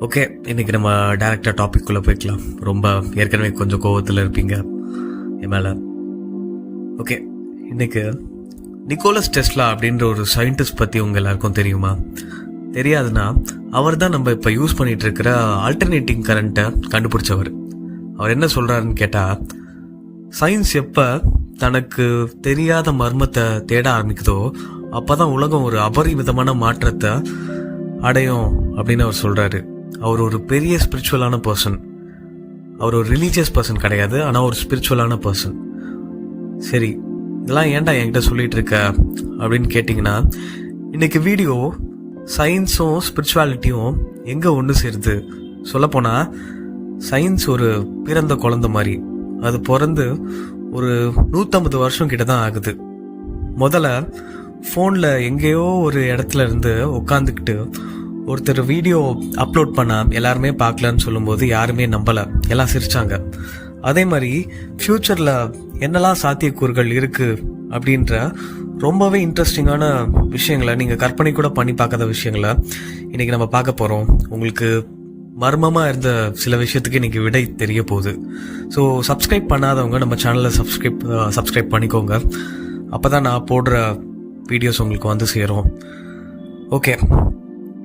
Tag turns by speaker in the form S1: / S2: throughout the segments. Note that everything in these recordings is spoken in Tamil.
S1: ஓகே, இன்னைக்கு நம்ம டேரக்டாக டாபிக் போய்க்கலாம். ரொம்ப ஏற்கனவே கொஞ்சம் கோவத்தில் இருப்பீங்க என் மேலே. ஓகே, இன்னைக்கு நிக்கோலஸ் டெஸ்லா அப்படின்ற ஒரு சயின்டிஸ்ட் பற்றி உங்கள் எல்லாருக்கும் தெரியுமா? தெரியாதுன்னா அவர் தான் நம்ம இப்போ யூஸ் பண்ணிட்டு இருக்கிற ஆல்டர்னேட்டிங் கரண்ட்டை கண்டுபிடிச்சவர். அவர் என்ன சொல்கிறாருன்னு கேட்டால், சயின்ஸ் எப்போ தனக்கு தெரியாத மர்மத்தை தேட ஆரம்பிக்குதோ அப்போ தான் உலகம் ஒரு அபரிமிதமான மாற்றத்தை அடையும் அப்படின்னு அவர் சொல்கிறாரு. அவர் ஒரு பெரிய ஸ்பிரிச்சுவலான பர்சன். அவர் ஒரு ரிலீஜியஸ் பர்சன் கிடையாது, ஆனால் ஒரு ஸ்பிரிச்சுவலான பர்சன். சரி, இதெல்லாம் ஏன்டா என்கிட்ட சொல்லிட்டு இருக்க அப்படின்னு கேட்டிங்கன்னா, இன்னைக்கு வீடியோ சயின்ஸும் ஸ்பிரிச்சுவாலிட்டியும் எங்கே ஒன்று சேருது. சொல்லப்போனால் சயின்ஸ் ஒரு பிறந்த குழந்தை மாதிரி. அது பிறந்து ஒரு 150 வருஷம் கிட்ட தான் ஆகுது. முதல்ல ஃபோனில் எங்கேயோ ஒரு இடத்துல இருந்து உட்காந்துக்கிட்டு ஒருத்தர் வீடியோ அப்லோட் பண்ண எல்லாருமே பார்க்கலன்னு சொல்லும்போது யாருமே நம்பலை, எல்லாம் சிரிச்சாங்க. அதே மாதிரி ஃப்யூச்சரில் என்னெல்லாம் சாத்தியக்கூறுகள் இருக்குது அப்படின்ற ரொம்பவே இன்ட்ரெஸ்டிங்கான விஷயங்களை, நீங்கள் கற்பனை கூட பண்ணி பார்க்காத விஷயங்களை இன்றைக்கி நம்ம பார்க்க போகிறோம். உங்களுக்கு மர்மமாக இருந்த சில விஷயத்துக்கு இன்றைக்கி விடை தெரிய போகுது. ஸோ சப்ஸ்கிரைப் பண்ணாதவங்க நம்ம சேனலை சப்ஸ்கிரைப் பண்ணிக்கோங்க. அப்போ தான் நான் போடுற வீடியோஸ் உங்களுக்கு வந்து சேரும். ஓகே,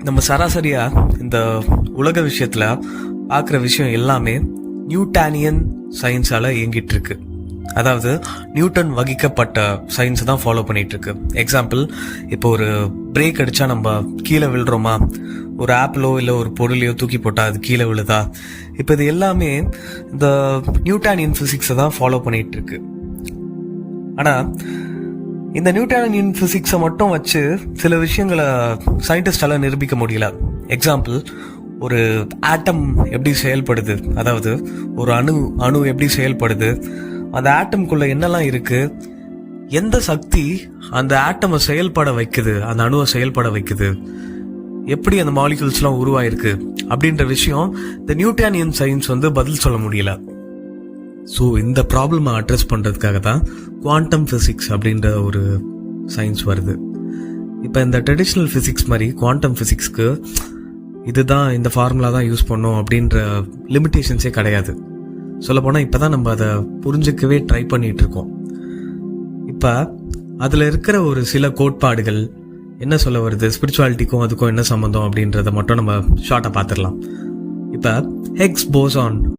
S1: நம்ம சராசரியாக இந்த உலக விஷயத்தில் பார்க்குற விஷயம் எல்லாமே நியூட்டானியன் சயின்ஸால் இயங்கிட்டு இருக்கு. அதாவது நியூட்டன் வகிக்கப்பட்ட சயின்ஸை தான் ஃபாலோ பண்ணிட்டு இருக்கு. எக்ஸாம்பிள், இப்போ ஒரு பிரேக் அடித்தா நம்ம கீழே விழுறோமா? ஒரு ஆப்பிளோ இல்லை ஒரு பொருளையோ தூக்கி போட்டால் அது கீழே விழுதா? இப்போ இது எல்லாமே இந்த நியூட்டானியன் ஃபிசிக்ஸை தான் ஃபாலோ பண்ணிட்டு இருக்கு. ஆனால் இந்த நியூட்டானியன் ஃபிசிக்ஸை மட்டும் வச்சு சில விஷயங்களை சயின்டிஸ்டால நிரூபிக்க முடியல. எக்ஸாம்பிள், ஒரு ஆட்டம் எப்படி செயல்படுது, அதாவது ஒரு அணு எப்படி செயல்படுது, அந்த ஆட்டம்குள்ள என்னெல்லாம் இருக்கு, எந்த சக்தி அந்த ஆட்டமை செயல்பட வைக்குது, அந்த அணுவை செயல்பட வைக்குது, எப்படி அந்த மாலிகூல்ஸ்லாம் உருவாயிருக்கு அப்படின்ற விஷயம் இந்த நியூட்டானியன் சயின்ஸ் பதில் சொல்ல முடியல. ஸோ இந்த ப்ராப்ளமை அட்ரஸ் பண்ணுறதுக்காக தான் குவாண்டம் ஃபிசிக்ஸ் அப்படின்ற ஒரு சயின்ஸ் வருது. இப்போ இந்த ட்ரெடிஷ்னல் ஃபிசிக்ஸ் மாதிரி குவாண்டம் ஃபிசிக்ஸ்க்கு இதுதான், இந்த ஃபார்முலா தான் யூஸ் பண்ணோம் அப்படின்ற லிமிட்டேஷன்ஸே கிடையாது. சொல்லப்போனால் இப்போ தான் நம்ம அதை புரிஞ்சிக்கவே ட்ரை பண்ணிகிட்டு இருக்கோம். இப்போ அதில் இருக்கிற ஒரு சில கோட்பாடுகள் என்ன சொல்ல வருது, ஸ்பிரிச்சுவாலிட்டிக்கும் அதுக்கும் என்ன சம்மந்தம் அப்படின்றத மட்டும் நம்ம ஷார்ட்டாக பார்த்துடலாம். இப்போ ஹிக்ஸ் போசான்